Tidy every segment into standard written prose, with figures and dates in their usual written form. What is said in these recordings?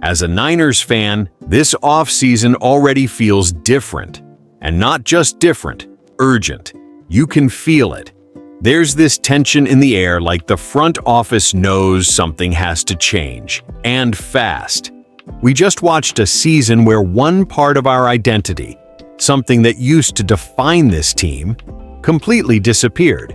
As a Niners fan, this offseason already feels different. And not just different, urgent. You can feel it. There's this tension in the air, like the front office knows something has to change, and fast. We just watched a season where one part of our identity, something that used to define this team, completely disappeared.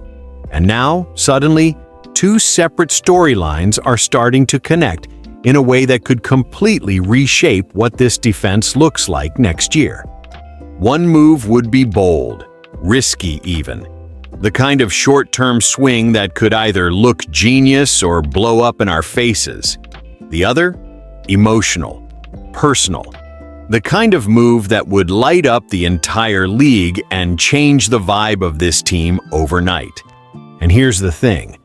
And now, suddenly, two separate storylines are starting to connect in a way that could completely reshape what this defense looks like next year. One move would be bold, risky even. The kind of short-term swing that could either look genius or blow up in our faces. The other? Emotional, personal. The kind of move that would light up the entire league and change the vibe of this team overnight. And here's the thing.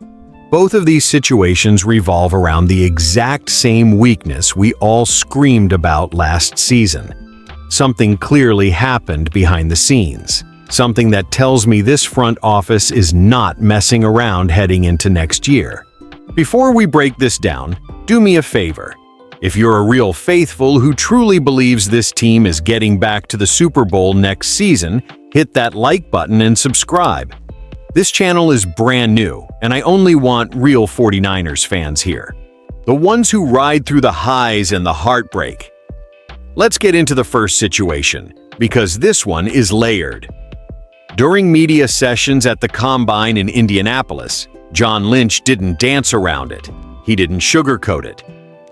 Both of these situations revolve around the exact same weakness we all screamed about last season. Something clearly happened behind the scenes. Something that tells me this front office is not messing around heading into next year. Before we break this down, do me a favor. If you're a real faithful who truly believes this team is getting back to the Super Bowl next season, hit that like button and subscribe. This channel is brand new, and I only want real 49ers fans here. The ones who ride through the highs and the heartbreak. Let's get into the first situation, because this one is layered. During media sessions at the Combine in Indianapolis, John Lynch didn't dance around it. He didn't sugarcoat it.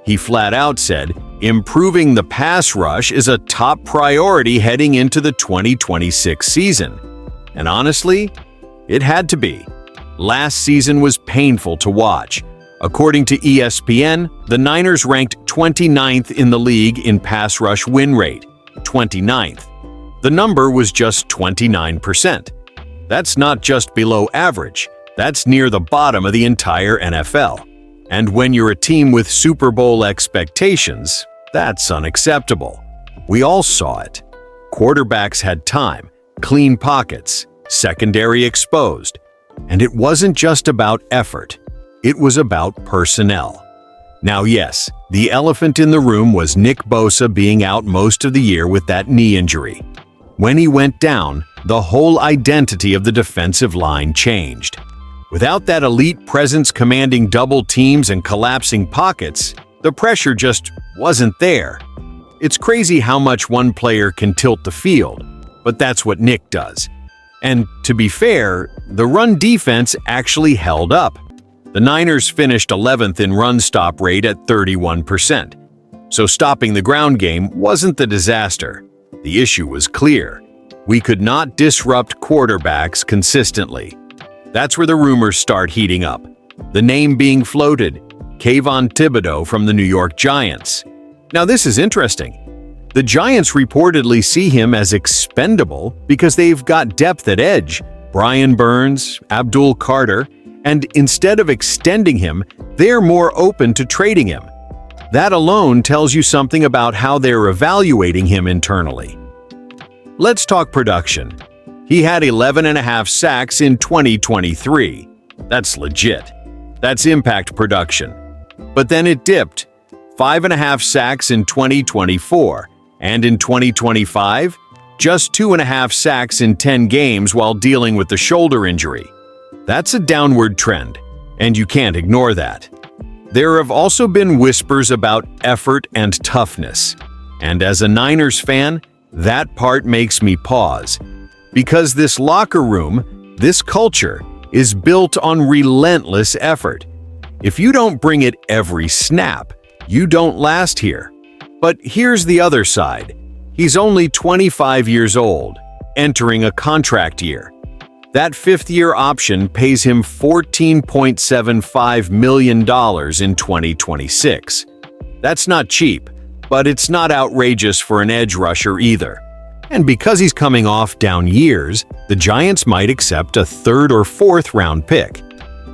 He flat out said, improving the pass rush is a top priority heading into the 2026 season. And honestly, it had to be. Last season was painful to watch. According to ESPN, the Niners ranked 29th in the league in pass rush win rate. 29th. The number was just 29%. That's not just below average. That's near the bottom of the entire NFL. And when you're a team with Super Bowl expectations, that's unacceptable. We all saw it. Quarterbacks had time, clean pockets, secondary exposed. And it wasn't just about effort. It was about personnel. Now yes, the elephant in the room was Nick Bosa being out most of the year with that knee injury. When he went down, the whole identity of the defensive line changed. Without that elite presence commanding double teams and collapsing pockets, the pressure just wasn't there. It's crazy how much one player can tilt the field, but that's what Nick does. And to be fair, the run defense actually held up. The Niners finished 11th in run stop rate at 31%. So stopping the ground game wasn't the disaster. The issue was clear. We could not disrupt quarterbacks consistently. That's where the rumors start heating up. The name being floated, Kayvon Thibodeaux from the New York Giants. Now this is interesting. The Giants reportedly see him as expendable because they've got depth at edge, Brian Burns, Abdul Carter, and instead of extending him, they're more open to trading him. That alone tells you something about how they're evaluating him internally. Let's talk production. He had 11.5 sacks in 2023. That's legit. That's impact production. But then it dipped. 5.5 sacks in 2024. And in 2025, just 2.5 sacks in 10 games while dealing with the shoulder injury. That's a downward trend, and you can't ignore that. There have also been whispers about effort and toughness. And as a Niners fan, that part makes me pause. Because this locker room, this culture, is built on relentless effort. If you don't bring it every snap, you don't last here. But here's the other side. He's only 25 years old, entering a contract year. That fifth-year option pays him $14.75 million in 2026. That's not cheap, but it's not outrageous for an edge rusher either. And because he's coming off down years, the Giants might accept a third or fourth round pick.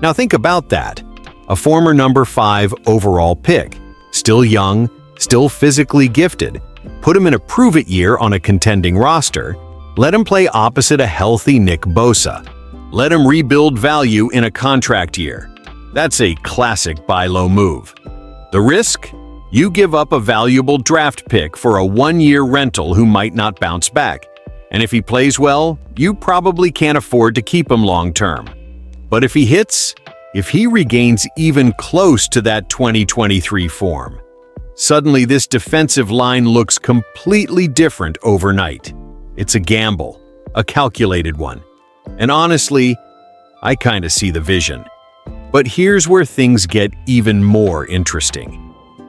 Now think about that. A former number 5 overall pick, still young, still physically gifted. Put him in a prove-it year on a contending roster. Let him play opposite a healthy Nick Bosa. Let him rebuild value in a contract year. That's a classic buy low move. The risk? You give up a valuable draft pick for a one-year rental who might not bounce back. And if he plays well, you probably can't afford to keep him long-term. But if he hits, if he regains even close to that 2023 form, suddenly this defensive line looks completely different overnight. It's a gamble, a calculated one. And honestly, I kind of see the vision. But here's where things get even more interesting.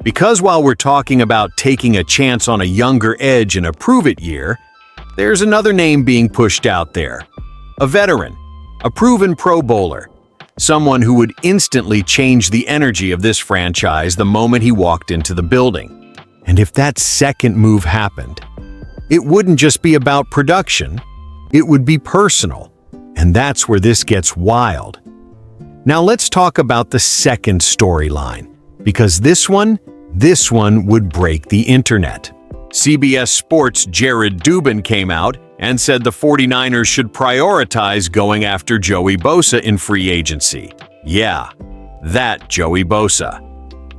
Because while we're talking about taking a chance on a younger edge in a prove-it year, there's another name being pushed out there. A veteran, a proven Pro Bowler, someone who would instantly change the energy of this franchise the moment he walked into the building. And if that second move happened, it wouldn't just be about production, it would be personal. And that's where this gets wild. Now let's talk about the second storyline, because this one would break the internet. CBS Sports' Jared Dubin came out and said the 49ers should prioritize going after Joey Bosa in free agency. Yeah, that Joey Bosa.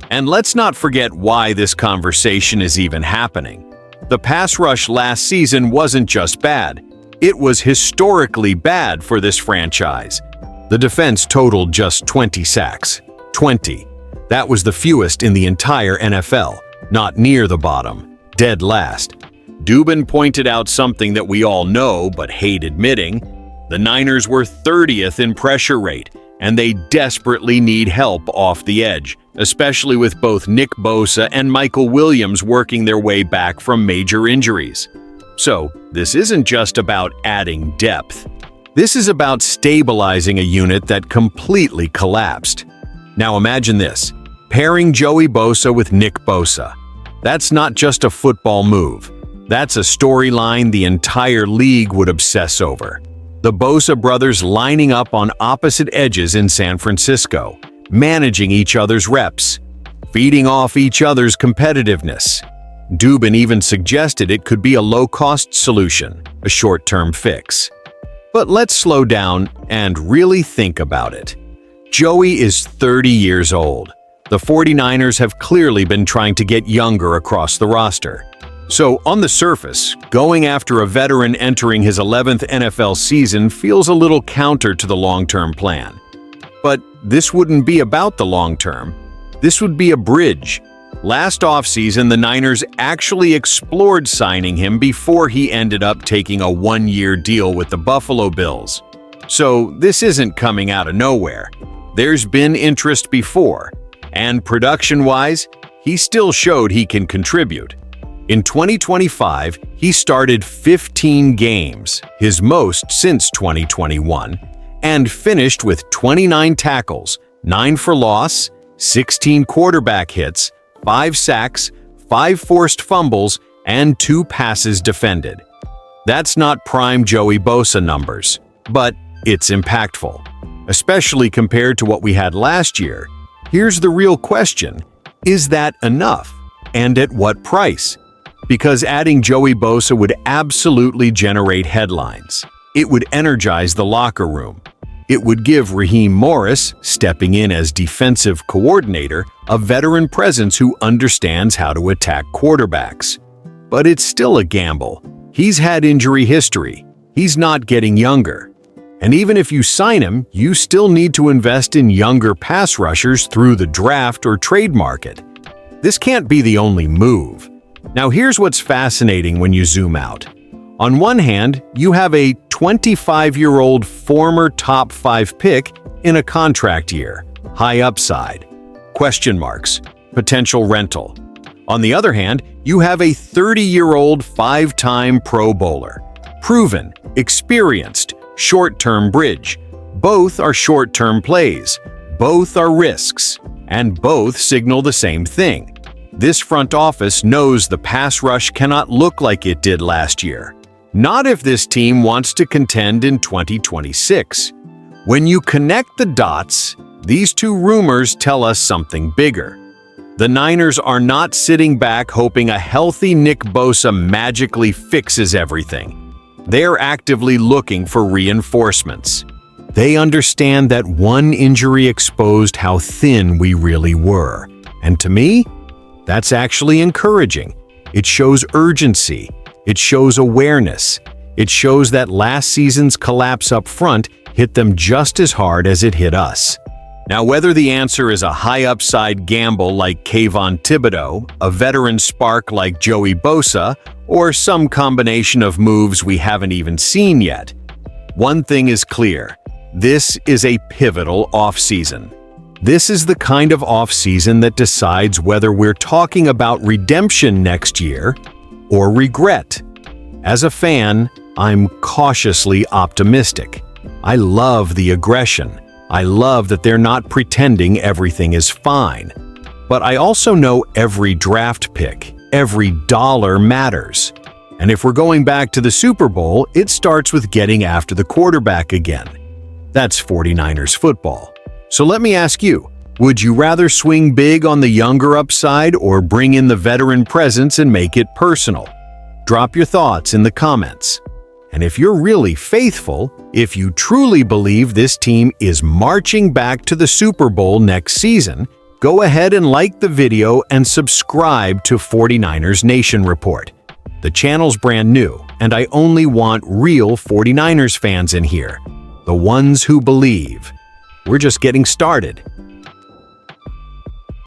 And let's not forget why this conversation is even happening. The pass rush last season wasn't just bad. It was historically bad for this franchise. The defense totaled just 20 sacks. 20. That was the fewest in the entire NFL, not near the bottom, dead last. Dubin pointed out something that we all know but hate admitting. The Niners were 30th in pressure rate, and they desperately need help off the edge, especially with both Nick Bosa and Michael Williams working their way back from major injuries. So, this isn't just about adding depth. This is about stabilizing a unit that completely collapsed. Now imagine this, pairing Joey Bosa with Nick Bosa. That's not just a football move. That's a storyline the entire league would obsess over. The Bosa brothers lining up on opposite edges in San Francisco, managing each other's reps, feeding off each other's competitiveness. Dubin even suggested it could be a low-cost solution, a short-term fix. But let's slow down and really think about it. Joey is 30 years old. The 49ers have clearly been trying to get younger across the roster. So, on the surface, going after a veteran entering his 11th NFL season feels a little counter to the long-term plan. But this wouldn't be about the long-term. This would be a bridge. Last offseason, the Niners actually explored signing him before he ended up taking a one-year deal with the Buffalo Bills. So this isn't coming out of nowhere. There's been interest before, and production-wise, he still showed he can contribute. In 2025, he started 15 games, his most since 2021, and finished with 29 tackles, 9 for loss, 16 quarterback hits, 5 sacks, 5 forced fumbles, and 2 passes defended. That's not prime Joey Bosa numbers, but it's impactful. Especially compared to what we had last year. Here's the real question. Is that enough? And at what price? Because adding Joey Bosa would absolutely generate headlines. It would energize the locker room. It would give Raheem Morris, stepping in as defensive coordinator, a veteran presence who understands how to attack quarterbacks. But it's still a gamble. He's had injury history. He's not getting younger. And even if you sign him, you still need to invest in younger pass rushers through the draft or trade market. This can't be the only move. Now here's what's fascinating when you zoom out. On one hand, you have a 25-year-old former top 5 pick in a contract year, high upside, question marks, potential rental. On the other hand, you have a 30-year-old 5-time Pro Bowler, proven, experienced, short-term bridge. Both are short-term plays, both are risks, and both signal the same thing. This front office knows the pass rush cannot look like it did last year. Not if this team wants to contend in 2026. When you connect the dots, these two rumors tell us something bigger. The Niners are not sitting back hoping a healthy Nick Bosa magically fixes everything. They're actively looking for reinforcements. They understand that one injury exposed how thin we really were. And to me, That's actually encouraging. It shows urgency. It shows awareness. It shows that last season's collapse up front hit them just as hard as it hit us. Now, whether the answer is a high-upside gamble like Kayvon Thibodeaux, a veteran spark like Joey Bosa, or some combination of moves we haven't even seen yet, one thing is clear. This is a pivotal offseason. This is the kind of offseason that decides whether we're talking about redemption next year or regret. As a fan, I'm cautiously optimistic. I love the aggression. I love that they're not pretending everything is fine. But I also know every draft pick, every dollar matters. And if we're going back to the Super Bowl, it starts with getting after the quarterback again. That's 49ers football. So let me ask you, would you rather swing big on the younger upside or bring in the veteran presence and make it personal? Drop your thoughts in the comments. And if you're really faithful, if you truly believe this team is marching back to the Super Bowl next season, go ahead and like the video and subscribe to 49ers Nation Report. The channel's brand new, and I only want real 49ers fans in here, the ones who believe. We're just getting started.